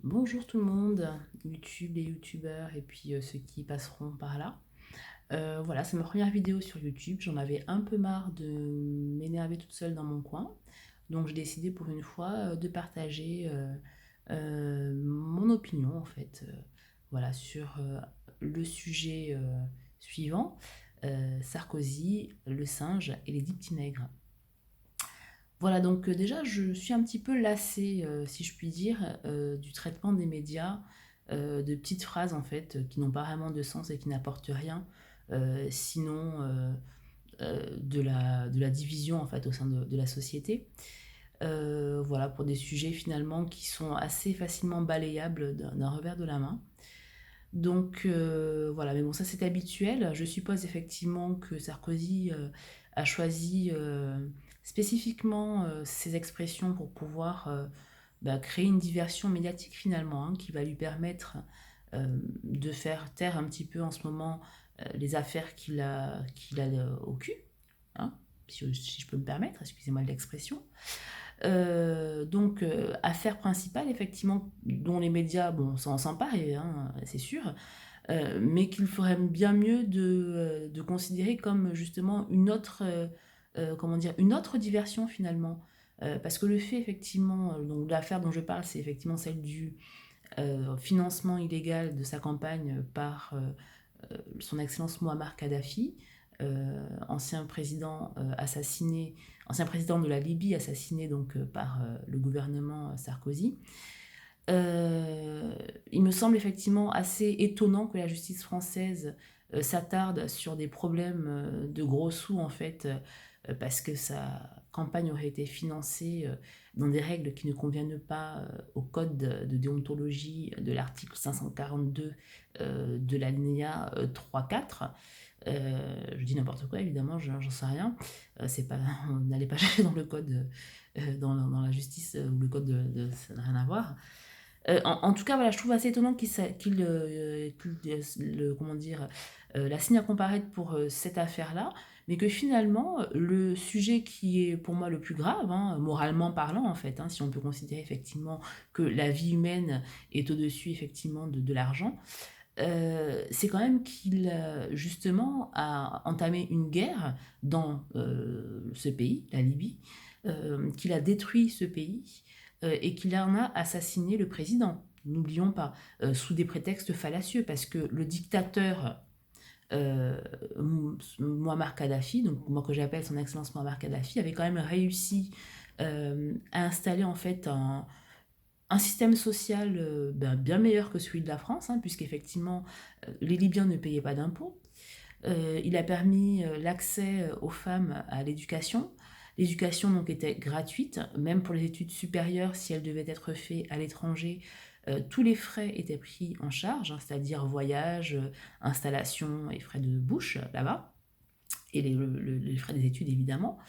Bonjour tout le monde, YouTube, les youtubeurs et puis ceux qui passeront par là. Voilà, c'est ma première vidéo sur YouTube. J'en avais un peu marre de m'énerver toute seule dans mon coin. Donc j'ai décidé pour une fois de partager mon opinion en fait. Voilà, sur le sujet suivant, Sarkozy, le singe et les 10 petits nègres. Voilà, donc déjà, je suis un petit peu lassée, si je puis dire, du traitement des médias, de petites phrases en fait, qui n'ont pas vraiment de sens et qui n'apportent rien, sinon de la division en fait au sein de la société. Voilà, pour des sujets finalement qui sont assez facilement balayables d'un revers de la main. Donc voilà, mais bon, ça c'est habituel. Je suppose effectivement que Sarkozy a choisi spécifiquement ces expressions pour pouvoir créer une diversion médiatique finalement, hein, qui va lui permettre de faire taire un petit peu en ce moment les affaires qu'il a au cul, hein, si je peux me permettre, excusez-moi de l'expression. Donc, affaire principale, effectivement, dont les médias bon, s'en s'emparent, hein, c'est sûr, mais qu'il ferait bien mieux de considérer comme justement une autre, comment dire, une autre diversion finalement. Parce que le fait, effectivement, donc l'affaire dont je parle, c'est effectivement celle du financement illégal de sa campagne par son Excellence Muammar Kadhafi, ancien président assassiné, ancien président de la Libye assassiné donc par le gouvernement Sarkozy. Euh, il me semble effectivement assez étonnant que la justice française s'attarde sur des problèmes de gros sous en fait, parce que sa campagne aurait été financée dans des règles qui ne conviennent pas au code de déontologie de l'article 542 de l'alinéa 3-4. Je dis n'importe quoi, évidemment, j'en sais rien. C'est pas, n'allez pas chercher dans le code, dans la justice, ou le code ça n'a rien à voir. En tout cas, voilà, je trouve assez étonnant comment dire, la signe à comparaître pour cette affaire-là, mais que finalement, le sujet qui est pour moi le plus grave, hein, moralement parlant en fait, hein, si on peut considérer effectivement que la vie humaine est au-dessus effectivement de l'argent, c'est quand même qu'il justement a entamé une guerre dans ce pays, la Libye, qu'il a détruit ce pays et qu'il en a assassiné le président. N'oublions pas, sous des prétextes fallacieux, parce que le dictateur euh, Muammar Kadhafi, donc moi que j'appelle son Excellence Muammar Kadhafi, avait quand même réussi à installer en fait un système social bien meilleur que celui de la France, hein, puisqu'effectivement les Libyens ne payaient pas d'impôts. Il a permis l'accès aux femmes à l'éducation. L'éducation donc était gratuite, même pour les études supérieures, si elles devaient être faites à l'étranger, tous les frais étaient pris en charge, hein, c'est-à-dire voyage, installation et frais de bouche là-bas, et les frais des études évidemment.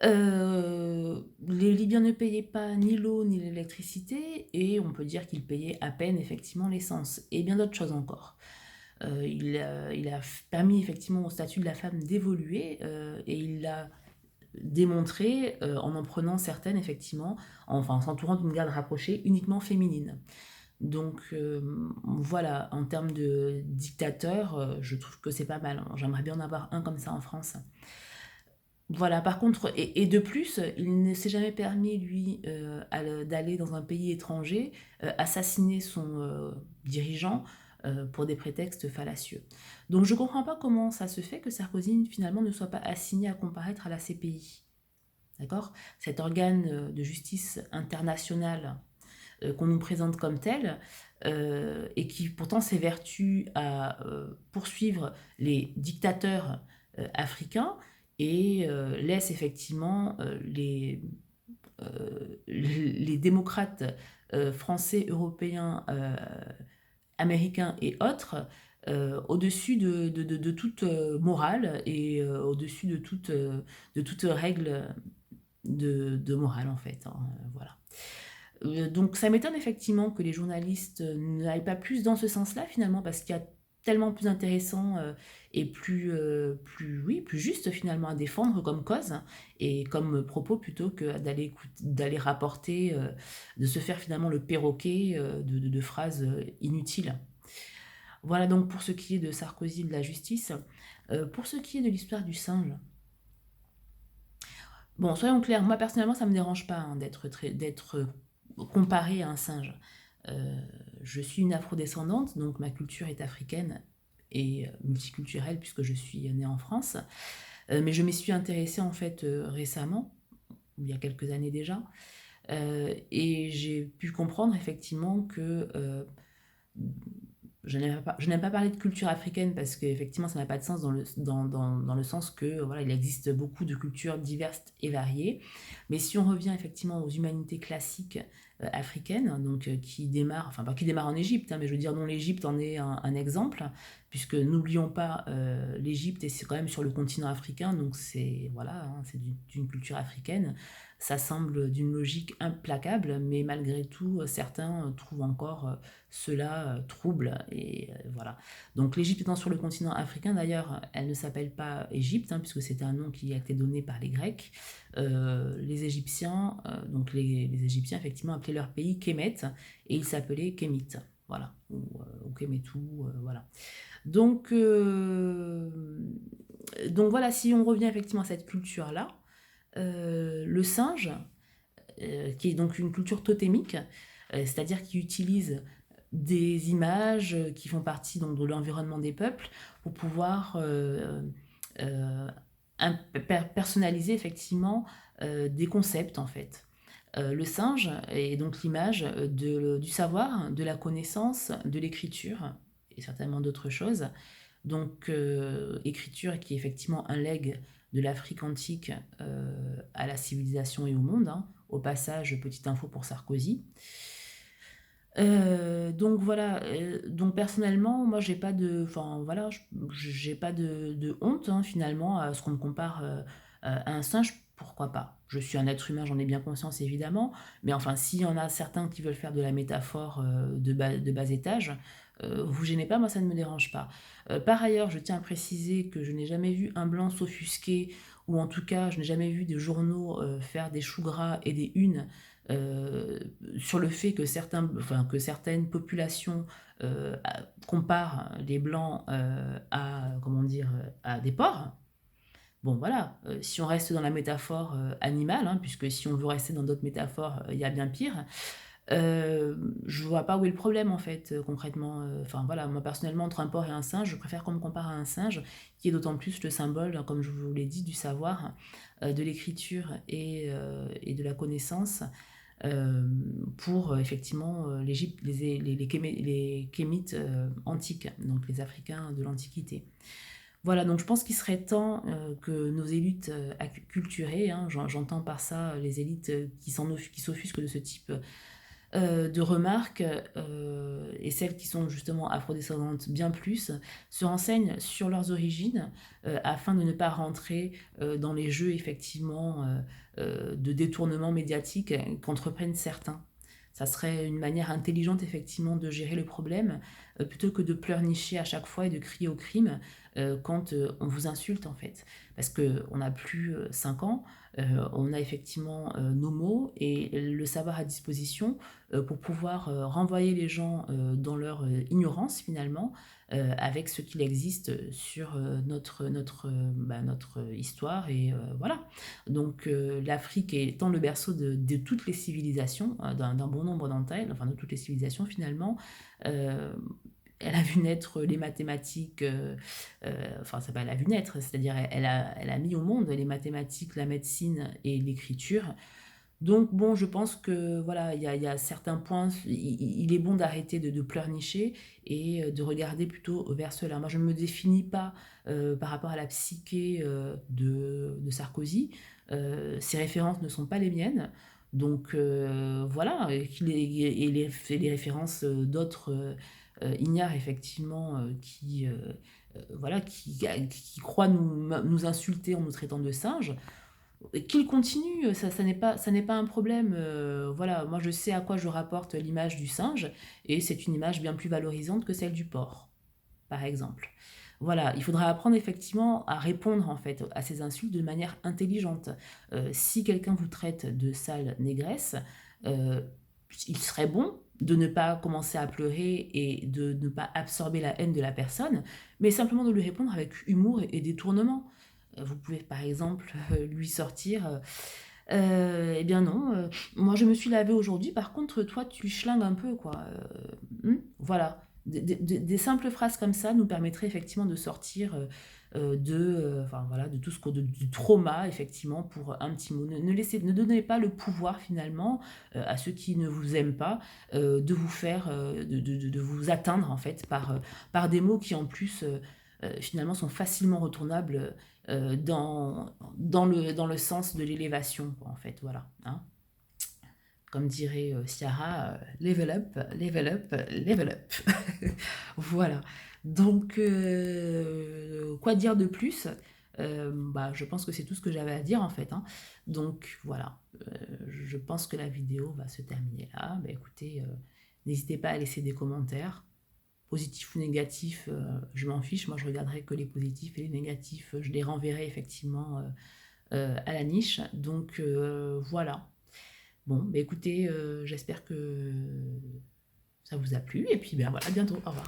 Les Libyens ne payaient pas ni l'eau ni l'électricité, et on peut dire qu'ils payaient à peine effectivement l'essence, et bien d'autres choses encore. Il a permis effectivement au statut de la femme d'évoluer, et il l'a démontré en prenant certaines effectivement, enfin en s'entourant d'une garde rapprochée uniquement féminine. Donc voilà, en termes de dictateur, je trouve que c'est pas mal. J'aimerais bien en avoir un comme ça en France. Voilà, par contre, et de plus, il ne s'est jamais permis, lui, d'aller dans un pays étranger, assassiner son dirigeant pour des prétextes fallacieux. Donc je ne comprends pas comment ça se fait que Sarkozy, finalement, ne soit pas assigné à comparaître à la CPI. D'accord? Cet organe de justice internationale qu'on nous présente comme tel, et qui pourtant s'évertue à poursuivre les dictateurs africains et laisse effectivement les démocrates français, européens, américains et autres au-dessus de toute morale et au-dessus de toute règle de morale en fait, hein, voilà. Donc ça m'étonne effectivement que les journalistes n'aillent pas plus dans ce sens-là finalement, parce qu'il y a tellement plus intéressant et oui, plus juste finalement à défendre comme cause et comme propos plutôt que d'aller rapporter, de se faire finalement le perroquet de phrases inutiles. Voilà donc pour ce qui est de Sarkozy et de la justice. Pour ce qui est de l'histoire du singe, bon, soyons clairs, moi personnellement, ça me dérange pas hein, d'être comparée à un singe. Euh, je suis une afrodescendante, donc ma culture est africaine et multiculturelle puisque je suis née en France. Mais je m'y suis intéressée en fait récemment, il y a quelques années déjà, et j'ai pu comprendre effectivement que je n'aime pas parler de culture africaine parce qu'effectivement ça n'a pas de sens dans le sens que voilà, il existe beaucoup de cultures diverses et variées. Mais si on revient effectivement aux humanités classiques africaines, donc qui démarrent, enfin pas qui démarrent en Égypte, hein, mais je veux dire dont l'Égypte en est un exemple, puisque n'oublions pas l'Égypte et c'est quand même sur le continent africain, donc c'est voilà, hein, c'est d'une culture africaine. Ça semble d'une logique implacable, mais malgré tout, certains trouvent encore cela trouble et voilà. Donc l'Égypte étant sur le continent africain, d'ailleurs, elle ne s'appelle pas Égypte, hein, puisque c'était un nom qui a été donné par les Grecs. Les Égyptiens, les Égyptiens effectivement appelaient leur pays Kémet et il s'appelait Kémite, voilà, ou Kémétou, voilà. Donc, donc voilà, si on revient effectivement à cette culture-là, le singe, qui est donc une culture totémique, c'est-à-dire qui utilise des images qui font partie donc, de l'environnement des peuples pour pouvoir euh, personnaliser effectivement des concepts en fait. Le singe est donc l'image du savoir, de la connaissance, de l'écriture et certainement d'autres choses. Donc écriture qui est effectivement un legs de l'Afrique antique à la civilisation et au monde. Hein. Au passage, petite info pour Sarkozy. Donc voilà, donc personnellement, moi j'ai pas de, enfin voilà, j'ai pas de honte hein, finalement à ce qu'on me compare à un singe, pourquoi pas? Je suis un être humain, j'en ai bien conscience évidemment, mais enfin s'il y en a certains qui veulent faire de la métaphore de bas étage, vous gênez pas, moi ça ne me dérange pas. Par ailleurs, je tiens à préciser que je n'ai jamais vu un blanc s'offusquer, ou en tout cas je n'ai jamais vu des journaux faire des choux gras et des unes euh, sur le fait que, que certaines populations comparent les blancs à, comment dire, à des porcs. Bon voilà, si on reste dans la métaphore animale, hein, puisque si on veut rester dans d'autres métaphores, il y a bien pire, je vois pas où est le problème en fait, concrètement. Enfin voilà, moi personnellement, entre un porc et un singe, je préfère qu'on me compare à un singe, qui est d'autant plus le symbole, hein, comme je vous l'ai dit, du savoir, de l'écriture et de la connaissance euh, pour effectivement l'Égypte, les Kémites antiques, donc les Africains de l'Antiquité. Voilà, donc je pense qu'il serait temps que nos élites acculturées, hein, j'entends par ça les élites qui s'offusquent de ce type de remarques, et celles qui sont justement afrodescendantes bien plus, se renseignent sur leurs origines afin de ne pas rentrer dans les jeux effectivement de détournement médiatique qu'entreprennent certains. Ça serait une manière intelligente effectivement de gérer le problème plutôt que de pleurnicher à chaque fois et de crier au crime quand on vous insulte en fait. Parce qu'on n'a plus 5 ans, on a effectivement nos mots et le savoir à disposition pour pouvoir renvoyer les gens dans leur ignorance finalement avec ce qu'il existe sur notre histoire et voilà. Donc l'Afrique étant le berceau de toutes les civilisations, d'un bon nombre d'entre elles, enfin de toutes les civilisations finalement, euh, elle a vu naître les mathématiques, enfin, ça pas elle a vu naître, c'est-à-dire elle a mis au monde les mathématiques, la médecine et l'écriture. Donc bon, je pense que voilà, il y a certains points, il est bon d'arrêter de pleurnicher et de regarder plutôt vers cela. Moi, je ne me définis pas par rapport à la psyché de Sarkozy. Ses références ne sont pas les miennes. Donc voilà, et les références d'autres ignares effectivement voilà, qui croient nous insulter en nous traitant de singes. Qu'il continue, ça n'est pas un problème. Voilà, moi je sais à quoi je rapporte l'image du singe, et c'est une image bien plus valorisante que celle du porc. par exemple. Voilà, il faudra apprendre effectivement à répondre en fait à ces insultes de manière intelligente. Si quelqu'un vous traite de sale négresse, euh, il serait bon de ne pas commencer à pleurer et de ne pas absorber la haine de la personne, mais simplement de lui répondre avec humour et détournement. Vous pouvez par exemple lui sortir eh bien non, moi je me suis lavée aujourd'hui, par contre toi tu schlingues un peu quoi. Voilà. Des simples phrases comme ça nous permettraient effectivement de sortir enfin, voilà, de tout du trauma effectivement pour un petit mot. Ne donnez pas le pouvoir finalement à ceux qui ne vous aiment pas de vous faire, de vous atteindre en fait par des mots qui en plus finalement sont facilement retournables dans le sens de l'élévation, en fait, voilà. Hein. Comme dirait Ciara, level up, level up, level up. Voilà. Donc, quoi dire de plus bah, je pense que c'est tout ce que j'avais à dire en fait. Hein. Donc voilà, je pense que la vidéo va se terminer là. Bah, écoutez, n'hésitez pas à laisser des commentaires. Positif ou négatif, je m'en fiche. Moi, je regarderai que les positifs et les négatifs, je les renverrai effectivement à la niche. Donc voilà. Bon, bah écoutez, j'espère que ça vous a plu. Et puis ben voilà, à bientôt. Au revoir.